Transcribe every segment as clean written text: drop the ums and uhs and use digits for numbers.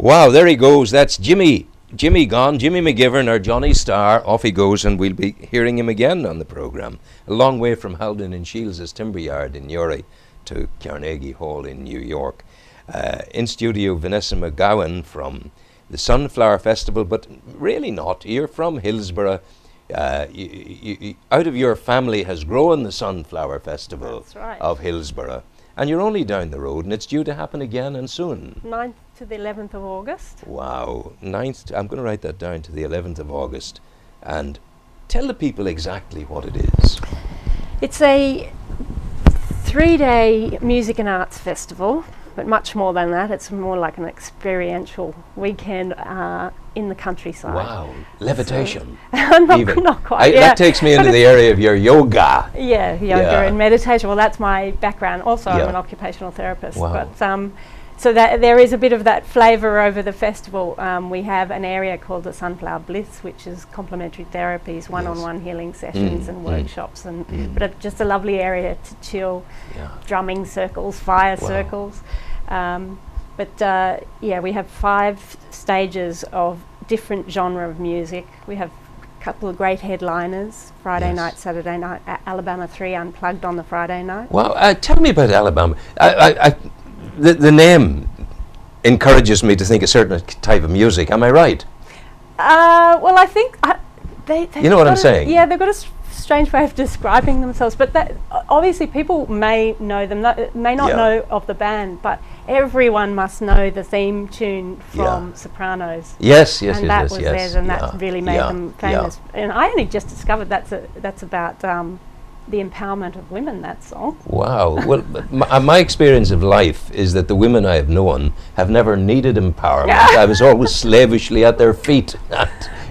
Wow, there he goes. That's Jimmy. Jimmy gone. Jimmy McGivern, or Johnny Starr. Off he goes, and we'll be hearing him again on the programme. A long way from Haldon and Shields' timber yard in Newry to Carnegie Hall in New York. In studio, Vanessa McGowan from the Sunflower Festival, but really not. You're from Hillsborough. Out of your family has grown the Sunflower Festival. That's right. Of Hillsborough. And you're only down the road, and it's due to happen again and soon. 9th to the 11th of August. Wow. 9th, I'm going to write that down, to the 11th of August. And tell the people exactly what it is. It's a 3-day music and arts festival, but much more than that. It's more like an experiential weekend in the countryside. Wow. Levitation. So not quite. That takes me into the area of your yoga. Yeah, yoga and meditation. Well, that's my background. Also, I'm an occupational therapist. Wow. But so that there is a bit of that flavour over the festival. We have an area called the Sunflower Bliss, which is complementary therapies, one-on-one healing sessions and workshops, and but just a lovely area to chill. Drumming circles, fire circles. We have 5 stages of different genre of music. We have a couple of great headliners, Friday night, Saturday night, Alabama 3 Unplugged on the Friday night. Wow, tell me about Alabama. The name encourages me to think a certain type of music. Am I right? Well, I think they you know what I'm saying? Yeah, they've got a strange way of describing themselves, but that obviously people may know them, may not know of the band, but everyone must know the theme tune from Sopranos. Yes, and that was theirs, and that really made them famous. And I only just discovered that's about the empowerment of women, that song. Wow. Well, my experience of life is that the women I have known have never needed empowerment. I was always slavishly at their feet.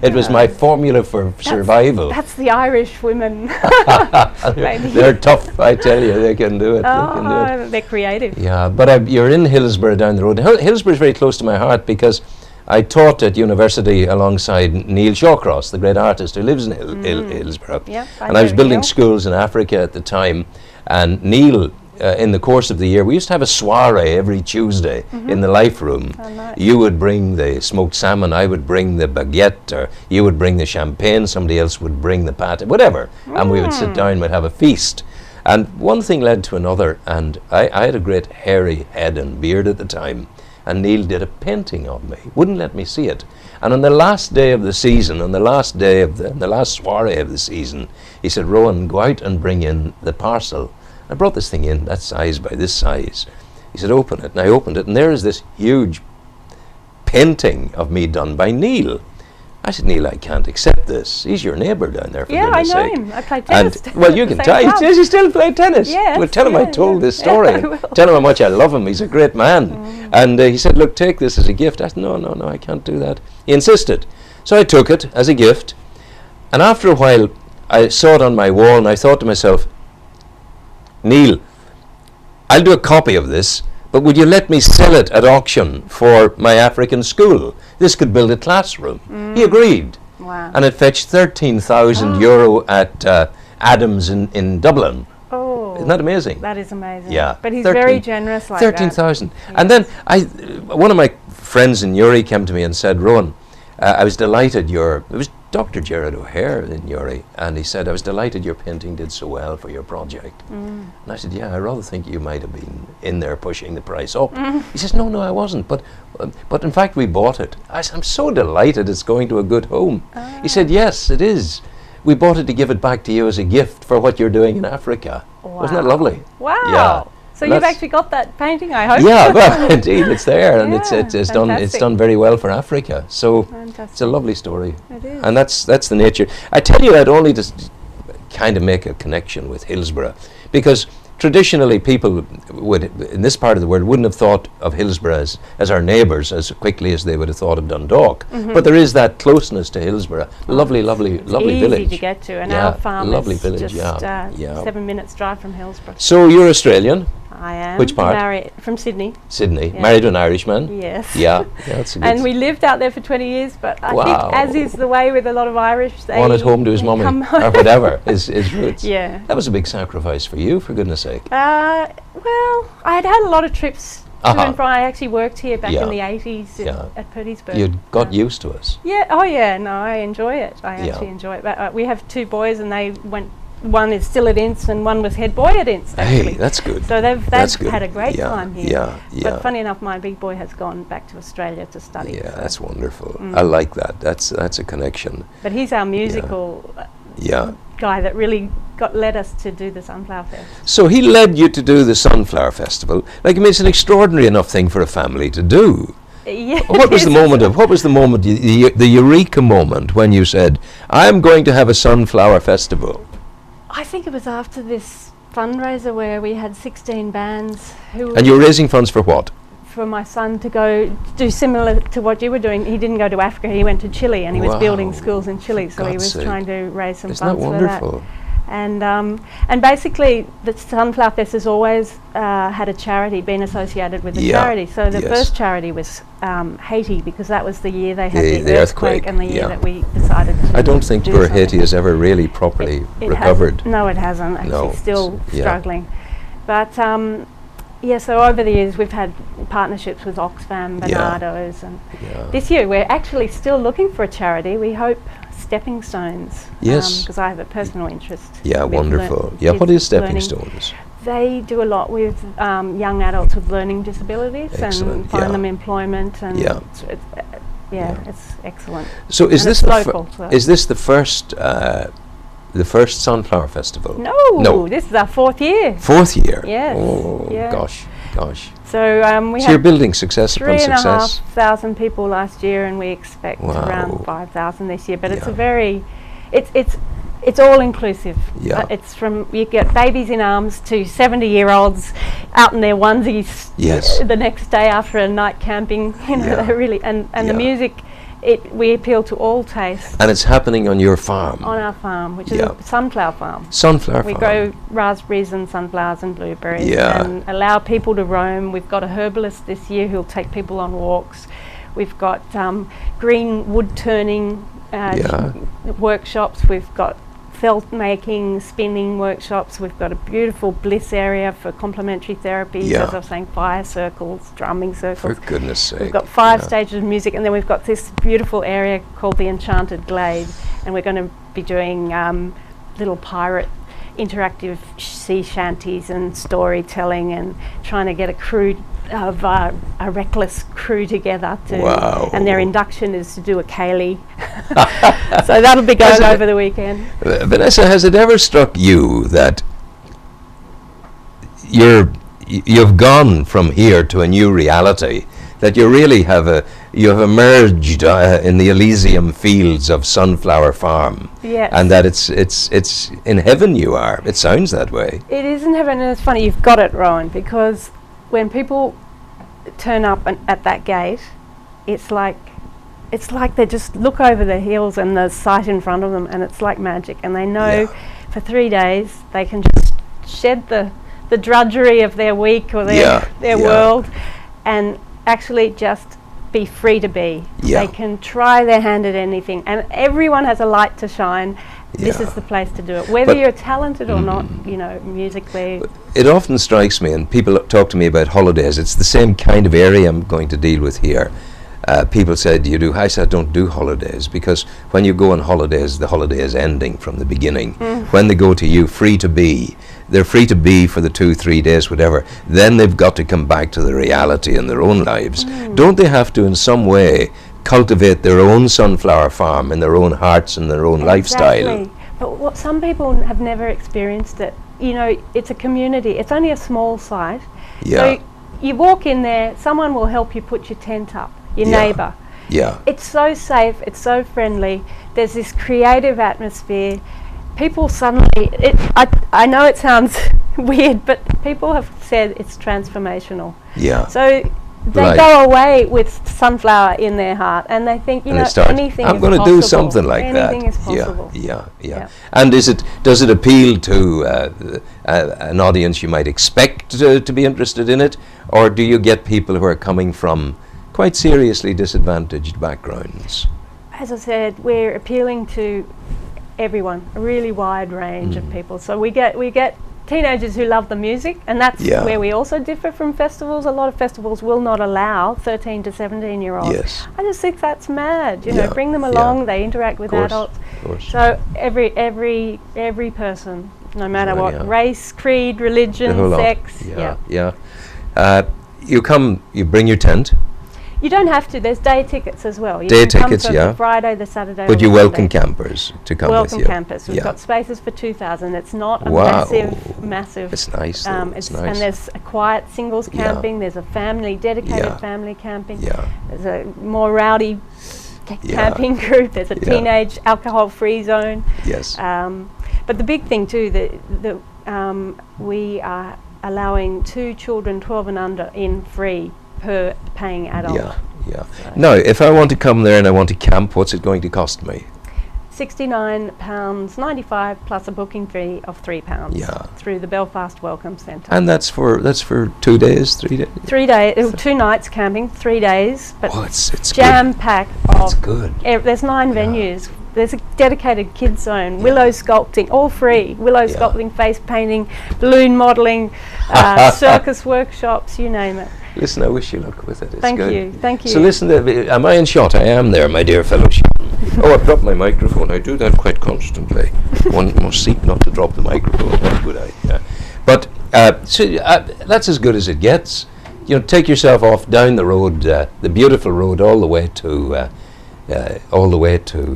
It was my formula for survival. That's the Irish women. They're tough, I tell you. They can do it. They're creative. Yeah, but you're in Hillsborough down the road. Hillsborough is very close to my heart because I taught at university alongside Neil Shawcross, the great artist who lives in Hillsborough. And I was building schools in Africa at the time. And Neil, in the course of the year, we used to have a soiree every Tuesday in the Life Room. Oh, nice. You would bring the smoked salmon, I would bring the baguette, or you would bring the champagne, somebody else would bring the pate, whatever. And we would sit down, we'd have a feast. And one thing led to another, and I had a great hairy head and beard at the time. And Neil did a painting of me, wouldn't let me see it. And on the last day of the season, on the last day of the last soiree of the season, he said, "Rowan, go out and bring in the parcel." I brought this thing in, that size by this size. He said, "Open it." And I opened it, and there is this huge painting of me done by Neil. I said, "Neil, I can't accept this. He's your neighbour down there, for goodness sake." I know him. I play tennis. And, well, you can tell. Does he still play tennis? Yes. Well, tell him I told this story. I will. Tell him how much I love him. He's a great man. And he said, "Look, take this as a gift." I said, no, I can't do that. He insisted. So I took it as a gift. And after a while, I saw it on my wall, and I thought to myself, "Neil, I'll do a copy of this, but would you let me sell it at auction for my African school? This could build a classroom." He agreed. Wow. And it fetched €13,000 at Adams in Dublin. Oh, isn't that amazing? That is amazing. Yeah. But he's very generous like 13,000. And then one of my friends in Newry came to me and said, "Rowan, I was delighted it was Dr. Gerard O'Hare in Newry, and he said, I was delighted your painting did so well for your project." And I said, "Yeah, I rather think you might have been in there pushing the price up." He says, no, I wasn't, but in fact we bought it." I said, "I'm so delighted it's going to a good home." He said, "Yes, it is. We bought it to give it back to you as a gift for what you're doing in Africa." Wow. Wasn't that lovely? Wow. Yeah. So you've actually got that painting, I hope. Yeah, well, indeed, it's there, and it's fantastic. done very well for Africa. So Fantastic. it's a lovely story. It is. And that's the nature. I tell you that only to kind of make a connection with Hillsborough, because traditionally people would, in this part of the world, wouldn't have thought of Hillsborough as our neighbours as quickly as they would have thought of Dundalk. But there is that closeness to Hillsborough. Lovely village. Easy to get to, and our farm is just 7 minutes drive from Hillsborough. So you're Australian. I am. Which part? Married from Sydney. Sydney. Married to an Irishman? Yes. Yeah, that's a good. And we lived out there for 20 years, but I think, as is the way with a lot of Irish, they wanted home to his mummy, or whatever, his roots. Yeah. That was a big sacrifice for you, for goodness sake. Well, I'd had a lot of trips To and from. I actually worked here back in the 80s at Petersburg. You got used to us. Yeah. Oh yeah. No, I enjoy it. I actually enjoy it. But we have 2 boys, and they went. One is still at Ince, and one was head boy at Ince. Actually. Hey, that's good. So they've had a great time here. Yeah. But funny enough, my big boy has gone back to Australia to study. Yeah, that's wonderful. I like that. That's a connection. But he's our musical guy that really led us to do the Sunflower Fest. So he led you to do the Sunflower Festival. Like, I mean, it's an extraordinary enough thing for a family to do. Yeah. What was the moment, the eureka moment when you said, I'm going to have a Sunflower Festival? I think it was after this fundraiser where we had 16 bands. And you were raising funds for what? For my son to go do similar to what you were doing. He didn't go to Africa, he went to Chile, and he was building schools in Chile, so he was trying to raise some funds for that. Isn't that wonderful? And basically the Sunflower Fest has always had a charity, been associated with a charity. So the first charity was Haiti, because that was the year they had the earthquake and the year that we decided to I don't think poor Haiti has ever really properly recovered. No, it hasn't. Actually, still struggling. But so over the years we've had partnerships with Oxfam, Bernardo's, and this year we're actually still looking for a charity. We hope Stepping Stones. Yes. Because I have a personal interest. Yeah, wonderful. Yeah, what is Stepping Stones? They do a lot with young adults with learning disabilities and find them employment. And it's excellent. So is and this local? Is this the first Sunflower Festival? No, this is our 4th year. 4th year? Yes. Oh, gosh. So we you're building success upon success. 3,500 people last year, and we expect around 5,000 this year. But it's a very, it's all inclusive. Yeah. It's from, you get babies in arms to 70-year-olds out in their onesies. Yes. The next day after a night camping, they really and the music. We appeal to all tastes. And it's happening on your farm? On our farm, which is a sunflower farm. Sunflower farm. We grow raspberries and sunflowers and blueberries and allow people to roam. We've got a herbalist this year who'll take people on walks. We've got green wood turning workshops. We've got felt making, spinning workshops. We've got a beautiful bliss area for complementary therapies, as I was saying, fire circles, drumming circles. For goodness sake. We've got 5 stages of music, and then we've got this beautiful area called the Enchanted Glade, and we're going to be doing little pirate interactive sea shanties and storytelling, and trying to get a crew of a reckless crew together and their induction is to do a ceilidh. So that'll be going over the weekend. Vanessa, has it ever struck you that you've gone from here to a new reality, that you really have emerged in the Elysium fields of Sunflower Farm? Yes. And that it's in heaven you are. It sounds that way. It is in heaven, and it's funny, you've got it, Rowan, because when people turn up at that gate, it's like they just look over the hills and the sight in front of them, and it's like magic, and they know for 3 days they can just shed the drudgery of their week or their world and actually just be free to be. They can try their hand at anything, and everyone has a light to shine. This is the place to do it, whether you're talented or not, musically. It often strikes me, and people talk to me about holidays, it's the same kind of area I'm going to deal with here. People said, "Do you do?" I said, "I don't do holidays," because when you go on holidays, the holiday is ending from the beginning. When they go to you, free to be, they're free to be for the 2-3 days, whatever. Then they've got to come back to the reality in their own lives. Don't they have to, in some way, cultivate their own sunflower farm in their own hearts and their own lifestyle? But what some people have never experienced it. It's a community. It's only a small site. So you walk in there, someone will help you put your tent up. Your neighbour. It's so safe, it's so friendly, there's this creative atmosphere. People suddenly, I know it sounds weird, but people have said it's transformational. So they go away with sunflower in their heart, and they think, anything is possible. I'm going to do something like that. Anything is possible. And does it appeal to an audience you might expect to be interested in it, or do you get people who are coming from quite seriously disadvantaged backgrounds? As I said, we're appealing to everyone, a really wide range of people. So we get teenagers who love the music, and that's where we also differ from festivals. A lot of festivals will not allow 13 to 17-year-olds. Yes. I just think that's mad. You know, bring them along. They interact with adults. Of course. So every person, no matter what race, creed, religion, sex. You bring your tent. You don't have to. There's day tickets as well. You Day can tickets, come for the Friday, the Saturday. But or you the welcome Sunday. campers to come with you. Welcome campers. We've got spaces for 2,000. It's not a massive. It's nice. It's nice. And there's a quiet singles camping. There's a dedicated family camping. There's a more rowdy camping group. There's a teenage alcohol-free zone. Yes. But the big thing too, we are allowing 2 children 12 and under in free per paying adult. So now, if I want to come there and I want to camp, what's it going to cost me? £69.95 plus a booking fee of £3 through the Belfast Welcome Centre. And that's for 2 days, 3 days? 3 days, 2 nights camping, 3 days, but it's jam-packed. That's good. There's 9 venues. There's a dedicated kids zone, willow sculpting, all free. Willow sculpting, face painting, balloon modelling, circus workshops, you name it. Listen, I wish you luck with it. It's Thank good. you. So listen, am I in shot? I am there, my dear fellow. Oh, I've dropped my microphone. I do that quite constantly. One must seek not to drop the microphone. What a good idea. But that's as good as it gets. You know, take yourself off down the road, the beautiful road, all the way to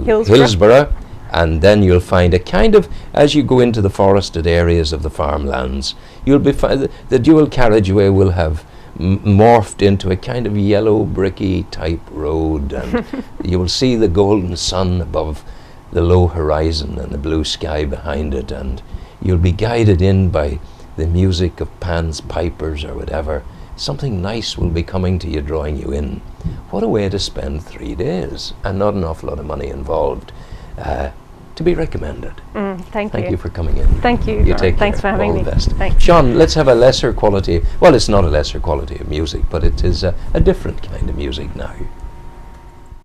Hillsborough, and then you'll find a kind of, as you go into the forested areas of the farmlands, you'll be the dual carriageway will have morphed into a kind of yellow bricky type road, and you will see the golden sun above the low horizon and the blue sky behind it, and you'll be guided in by the music of Pan's pipers or whatever. Something nice will be coming to you, drawing you in. What a way to spend 3 days, and not an awful lot of money involved. To be recommended. Thank you for coming in. Thank you. You take Thanks care. for having All me. the best. Thanks. Sean, let's have a lesser quality. Well, it's not a lesser quality of music, but it is a different kind of music now.